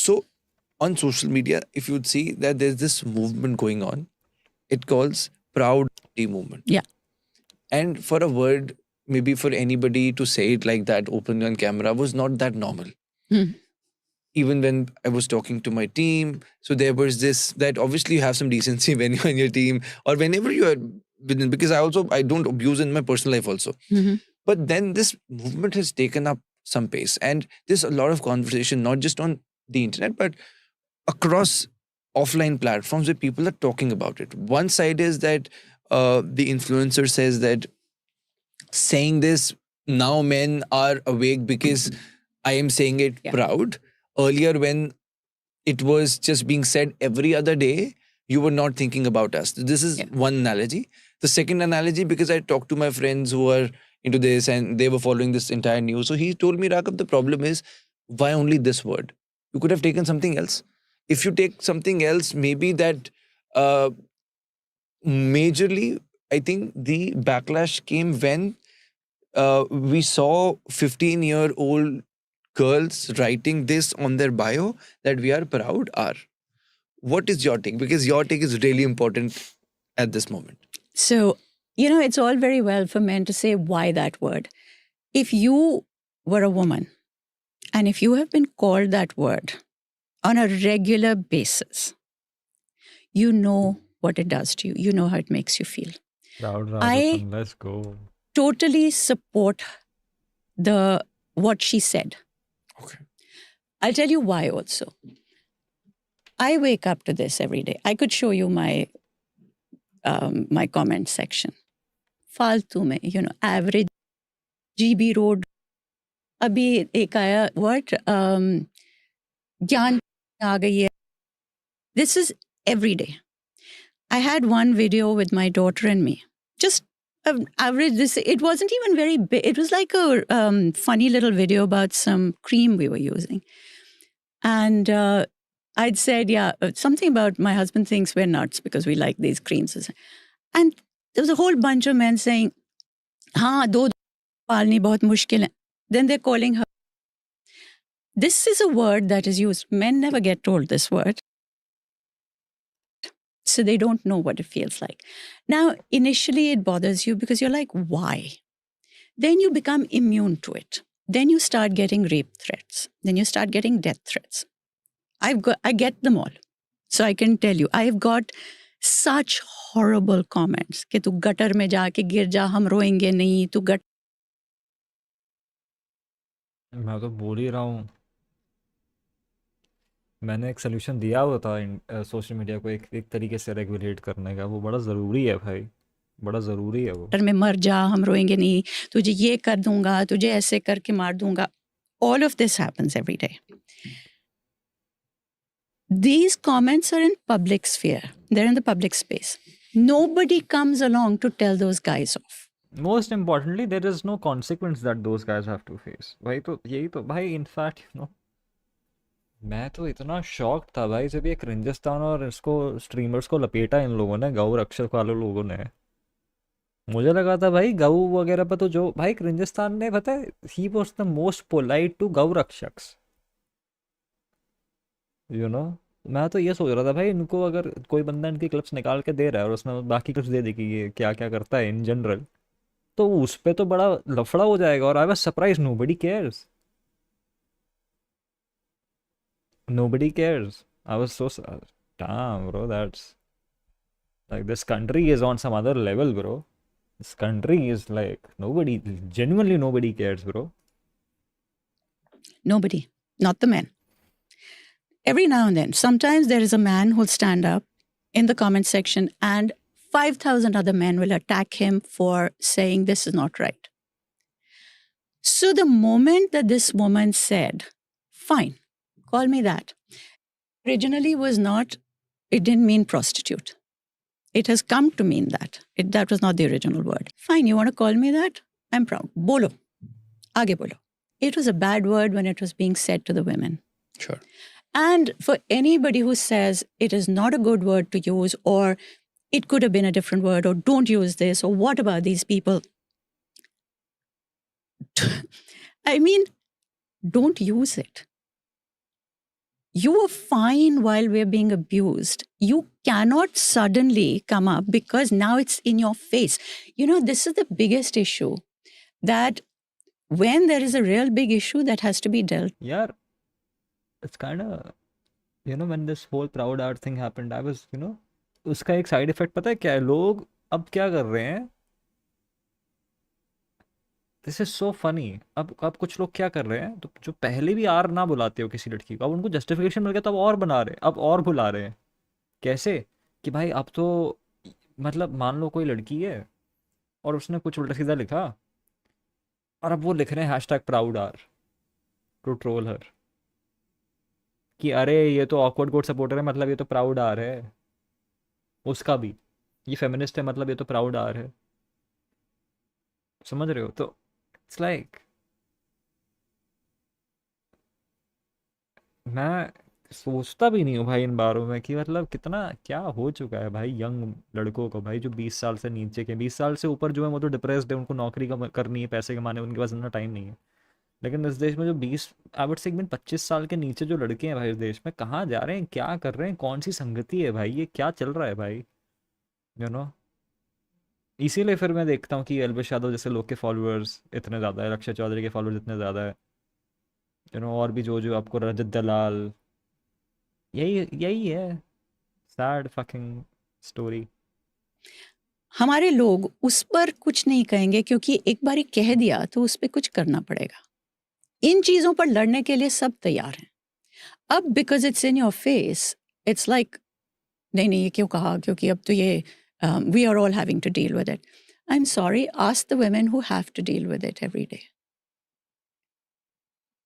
So on social media, if you'd see that there's this movement going on, it calls proud movement. Yeah. And for a word, maybe for anybody to say it like that openly on camera was not that normal. Hmm. Even when I was talking to my team, so there was this that obviously you have some decency when you're in your team or whenever you are within, because I don't abuse in my personal life also. Mhm. But then this movement has taken up some pace, and there's a lot of conversation, not just on the internet, but across offline platforms where people are talking about it. One side is that the influencer says that saying this now men are awake because I am saying it Yeah. proud. Earlier, when it was just being said every other day, you were not thinking about us. This is Yeah. one analogy. The second analogy, because I talked to my friends who are into this and they were following this entire news. So he told me, Raghav, the problem is why only this word? You could have taken something else. If you take something else, maybe that uh, majorly, I think the backlash came when we saw 15-year-old girls writing this on their bio that we are proud are. What is your take? Because your take is really important at this moment. So, it's all very well for men to say, why that word? If you were a woman and if you have been called that word on a regular basis, you know what it does to you. You know how it makes you feel. Proud I Rajasthan, let's go. totally support what she said. Okay. I'll tell you why also. I wake up to this every day. I could show you my comment section. फालतू में, average GB road. अभी एक आया what ज्ञान आ गई है. This is every day. I had one video with my daughter and me. Just average this. It wasn't even very big. It was like a funny little video about some cream we were using. And I'd said, something about my husband thinks we're nuts because we like these creams. And there was a whole bunch of men saying, हाँ, दो पालनी बहुत मुश्किल है. Then they're calling her. This is a word that is used. Men never get told this word. So they don't know what it feels like. Now, initially it bothers you because you're like, why? Then you become immune to it. Then you start getting rape threats. Then you start getting death threats. I get them all. So I can tell you, I've got such horrible comments कि तू gutter में जाके गिर जा, हम रोएंगे नहीं, तू गट. मैं तो बोल ही रहा हूँ, मैंने एक सोल्यूशन दिया हुआ था सोशल मीडिया को एक तरीके से रेगुलेट करने का. वो बड़ा ज़रूरी है भाई, बड़ा ज़रूरी है वो. गटर में मर जा, हम रोएंगे नहीं, तुझे ये कर दूंगा, तुझे ऐसे करके मार दूंगा. All of this happens every day. These comments are in public sphere. They're in the public space. Nobody comes along to tell those guys off. Most importantly, there is no consequence that those guys have to face. भाई तो यही तो भाई, in fact मैं तो इतना shock था भाई जब ये क्रिंजस्तान और इसको स्ट्रीमर्स को लपेटा इन लोगों ने, गौ रक्षक वाले लोगों ने. मुझे लगा था भाई गौ वगैरह पर तो जो भाई क्रिंजस्तान ने, पता है, he was the most polite to गौ रक्षक्स. मैं तो ये सोच रहा था भाई, इनको अगर कोई बंदा इनकी क्लिप्स निकाल के दे रहा है और उसमें बाकी क्लिप्स दे दी कि ये क्या क्या करता है इन जनरल, तो उस पे तो बड़ा लफड़ा हो जाएगा. और I was surprise, nobody cares. Nobody cares. I was so damn, bro. That's like, this country is on some other level, bro. This country is like, nobody, genuinely nobody cares, bro. Nobody, not the men. Every now and then, sometimes there is a man who'll stand up in the comment section and 5,000 other men will attack him for saying this is not right. So the moment that this woman said, fine, call me that, originally was not, it didn't mean prostitute. It has come to mean that. That was not the original word. Fine, you want to call me that? I'm proud. Bolo. Aage bolo. It was a bad word when it was being said to the women. Sure. And for anybody who says it is not a good word to use, or it could have been a different word, or don't use this, or what about these people? I mean, don't use it. you were fine while we're being abused. You cannot suddenly come up because now it's in your face. You know, this is the biggest issue, that when there is a real big issue that has to be dealt. यार it's kind of, you know, when this whole proud art thing happened, I was, you know, उसका एक side effect पता है क्या है? लोग अब क्या कर रहे हैं, दिस इज सो फनी। अब कुछ लोग क्या कर रहे हैं, तो जो पहले भी आर ना बुलाते हो किसी लड़की को, अब उनको जस्टिफिकेशन मिल गया तो अब और बना रहे हैं, अब और बुला रहे हैं। कैसे कि भाई अब तो मतलब मान लो कोई लड़की है और उसने कुछ उल्टा सीधा लिखा और अब वो लिख रहे हैं hashtag proud are to troll her, कि अरे ये तो ऑकवर्ड कोड सपोर्टर है मतलब ये तो प्राउड आर है, उसका भी ये फेमिनिस्ट है मतलब ये तो प्राउड आर है। समझ रहे हो? तो इट्स लाइक मैं सोचता भी नहीं हूँ भाई इन बारों में कि मतलब कितना क्या हो चुका है भाई यंग लड़कों को, भाई जो 20 साल से नीचे के, 20 साल से ऊपर जो है वो तो डिप्रेस्ड है, उनको नौकरी करनी है, पैसे कमाने, उनके पास इतना टाइम नहीं है। लेकिन इस देश में जो 20 आई वुड से 25 साल के नीचे जो लड़के हैं भाई इस देश में, कहाँ जा रहे हैं, क्या कर रहे हैं, कौन सी संगति है भाई, ये क्या चल रहा है भाई, यू नो। इसीलिए फिर मैं देखता हूँ कि अल्पेश यादव जैसे लोग के फॉलोअर्स इतने ज़्यादा है, लक्ष्य चौधरी के फॉलोअर्स इतने ज़्यादा है, यू नो, और भी जो जो आपको रजत दलाल, यही यही है सैड फकिंग स्टोरी। हमारे लोग उस पर कुछ नहीं कहेंगे क्योंकि एक बार कह दिया तो उस पर कुछ करना पड़ेगा। इन चीज़ों पर लड़ने के लिए सब तैयार हैं। अब because it's in your face, it's like नहीं नहीं ये क्यों कहा, क्योंकि अब तो ये we are all having to deal with it. I am sorry, ask the women who have to deal with it every day.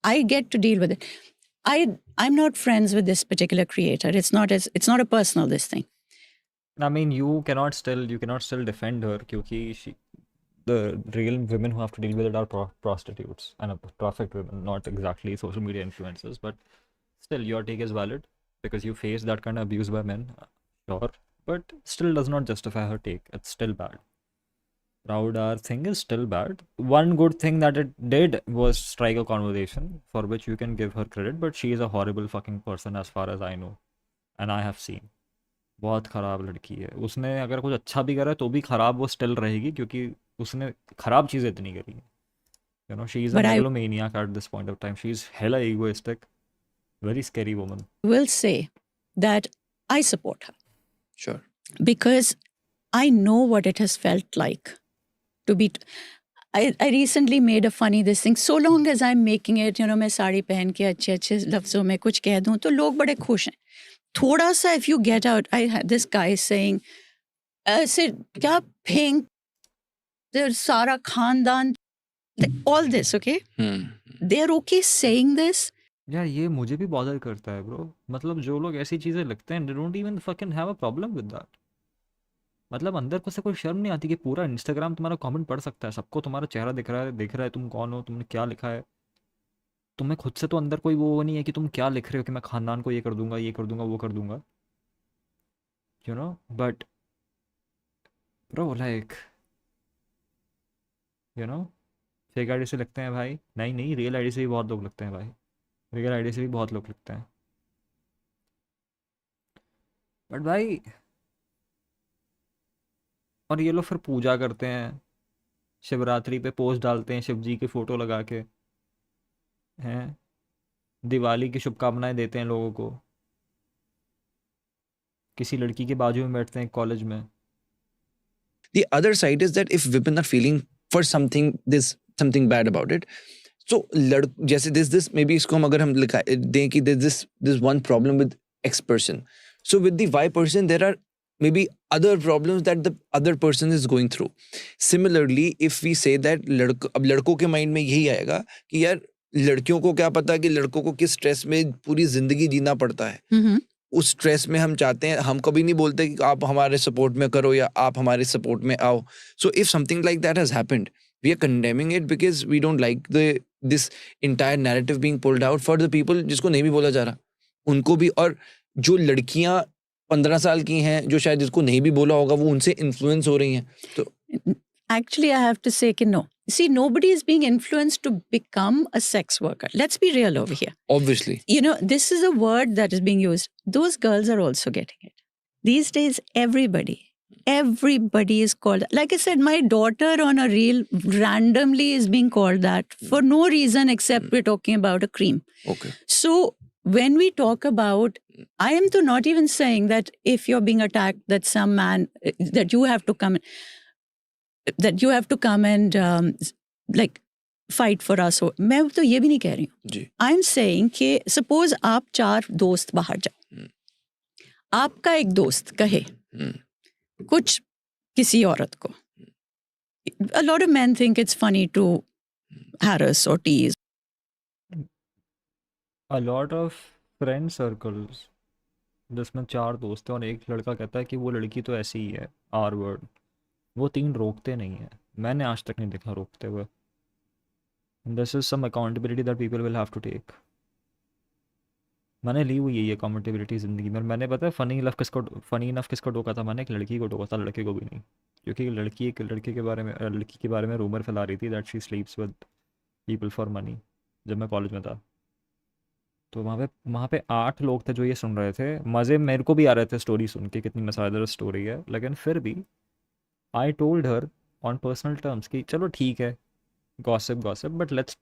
I get to deal with it. I'm not friends with this particular creator. It's not a personal this thing. I mean, you cannot still defend her क्योंकि the real women who have to deal with it are prostitutes and perfect women, not exactly social media influencers, but still your take is valid because you face that kind of abuse by men, sure, but still does not justify her take. It's still bad. Proud R thing is still bad. One good thing that it did was strike a conversation for which you can give her credit, but she is a horrible fucking person as far as I know and I have seen. बहुत ख़राब लड़की है। उसने अगर कुछ अच्छा भी करा तो भी ख़राब वो स्टिल रहेगी क्योंकि उसने ख़राब चीज़ें इतनी करी हैं। You know, she is a But I megalomaniac at this point of time. She is hella egoistic, very scary woman. will say that I support her Sure. because I know what it has felt like to be. I recently made a funny this thing. So long as I'm making it, you know, मैं साड़ी पहन के अच्छे अच्छे लफ्ज़ों में कुछ कह दूँ तो लोग बड़े खुश हैं। थोड़ा सा if you get out, I had this guy saying, ऐसे क्या फेंक सारा खानदान, all this, okay? They're okay saying this. यार ये मुझे भी बॉदर करता है ब्रो, मतलब जो लोग ऐसी चीज़ें लिखते हैं, they don't even fucking have a problem with that. मतलब अंदर को से कोई शर्म नहीं आती कि पूरा इंस्टाग्राम तुम्हारा कमेंट पढ़ सकता है, सबको तुम्हारा चेहरा दिख रहा है तुम कौन हो, तुमने क्या लिखा है, तुम्हें खुद से तो अंदर कोई वो नहीं है कि तुम क्या लिख रहे हो कि मैं खानदान को ये कर दूंगा वो कर दूंगा, you know. But bro like you know fake ID से लिखते हैं भाई, नहीं रियल आईडी से भी बहुत लोग लिखते हैं भाई, रियल आईडी से भी बहुत लोग लिखते हैं। बट भाई और ये लोग फिर पूजा करते हैं, शिवरात्रि पे पोस्ट डालते हैं शिव जी की फ़ोटो लगा के, हैं दिवाली की शुभकामनाएं देते हैं लोगों को, किसी लड़की के बाजू में बैठते हैं कॉलेज में। The other side is that if women are feeling for something, there's something bad about it. So जैसे this maybe इसको हम अगर हम लिखा दें कि this one problem with X person. So with the Y person there are maybe other problems that the other person is going through. Similarly, if we say that अब लड़कों के माइंड में यही आएगा कि यार लड़कियों को क्या पता कि लड़कों को किस स्ट्रेस में पूरी जिंदगी जीना पड़ता है, उस स्ट्रेस में हम चाहते हैं, हम कभी नहीं बोलते कि आप हमारे सपोर्ट में करो या आप हमारे सपोर्ट में आओ। So if something like that has happened, we are condemning it because we don't like this entire narrative being pulled out for the people जिसको नहीं भी बोला जा रहा उनको भी, और जो लड़कियां 15 साल की हैं जो शायद जिसको नहीं भी बोला होगा वो उनसे इन्फ्लुएंस हो रही हैं। तो Actually, I have to say कि no, See, nobody is being influenced to become a sex worker. Let's be real over here. Obviously. You know, this is a word that is being used. Those girls are also getting it. These days, everybody is called. Like I said, my daughter on a reel randomly is being called that for no reason except we're talking about a cream. Okay. So when we talk about, I am to not even saying that if you're being attacked, that some man, that you have to come and like fight for us. मैं तो ये भी नहीं कह रही हूँ. जी. I'm saying कि suppose आप 4 दोस्त बाहर जाओ. आपका एक दोस्त कहे कुछ किसी औरत को. A lot of men think it's funny to harass or tease. A lot of friend circles जिसमें 4 दोस्त हैं और एक लड़का कहता है कि वो लड़की तो ऐसी ही है, R word, वो 3 रोकते नहीं है. मैंने आज तक नहीं देखा रोकते हुए. This is some accountability that people will have to take. मैंने ली हुई है ये अकाउंटेबिलिटी ज़िंदगी में. मैंने पता है फ़नी इनफ किसको टोका था. मैंने एक लड़की को टोका था, लड़के को भी नहीं. क्योंकि लड़की एक लड़के के बारे में रूमर फैला रही थी that she स्लीप्स with people for money. जब मैं कॉलेज में था तो वहाँ पे 8 लोग थे जो ये सुन रहे थे. मज़े मेरे को भी आ रहे थे स्टोरी सुन के, कितनी मसालेदार स्टोरी है. लेकिन फिर भी I told her on personal terms कि चलो ठीक है, gossip but let's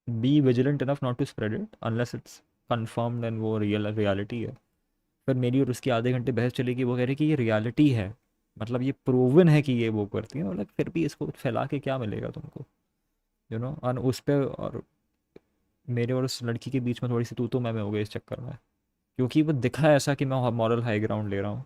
be vigilant enough not to spread it unless it's confirmed and वो रियलिटी है. फिर मेरी और उसकी आधे घंटे बहस चलेगी. वो कह रही कि ये रियलिटी है, मतलब ये प्रूवन है कि ये वो करती है. मतलब फिर भी इसको फैला के क्या मिलेगा तुमको, यू नो. और उस पर और मेरे और उस लड़की के बीच में थोड़ी सी तू मैं हो गई इस चक्कर में, क्योंकि वो दिखा ऐसा कि मैं मॉरल हाई ग्राउंड ले रहा हूँ,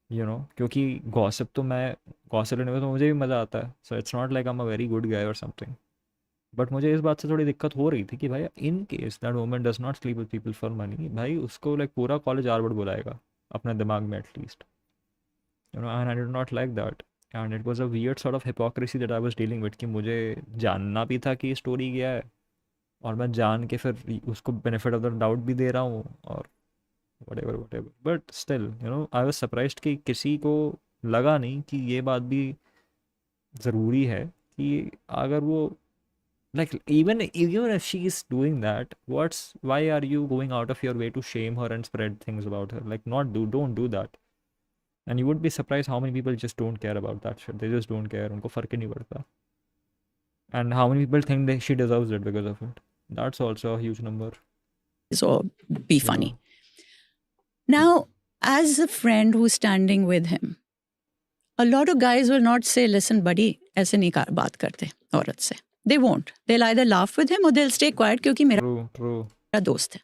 यू नो. क्योंकि गॉसिप लेने में तो मुझे भी मज़ा आता है. So it's not like I am a very good guy और समथिंग. बट मुझे इस बात से थोड़ी दिक्कत हो रही थी कि भाई in case that woman does not sleep with people for money, भाई उसको लाइक पूरा कॉलेज आरवर्ड बुलाएगा अपने दिमाग में at least, you know. And I did not like that and it was a weird sort of hypocrisy that I was dealing with कि मुझे जानना भी था कि स्टोरी क्या है और मैं जान के फिर उसको बेनिफिट ऑफ द डाउट भी दे रहा हूँ और whatever. But still, you know, I was surprised कि किसी को लगा नहीं कि ये बात भी ज़रूरी है कि अगर वो like even if she is doing that, why are you going out of your way to shame her and spread things about her? Like don't do that. And you would be surprised how many people just don't care about that shit. They just don't care. उनको फर्क ही नहीं पड़ता. And how many people think that she deserves it because of it? That's also a huge number. So be funny. Now, as a friend who's standing with him, a lot of guys will not say, listen buddy, ऐसे नहीं बात करते औरत से. They won't. They'll either laugh with him or they'll stay quiet क्योंकि मेरा True. दोस्त है.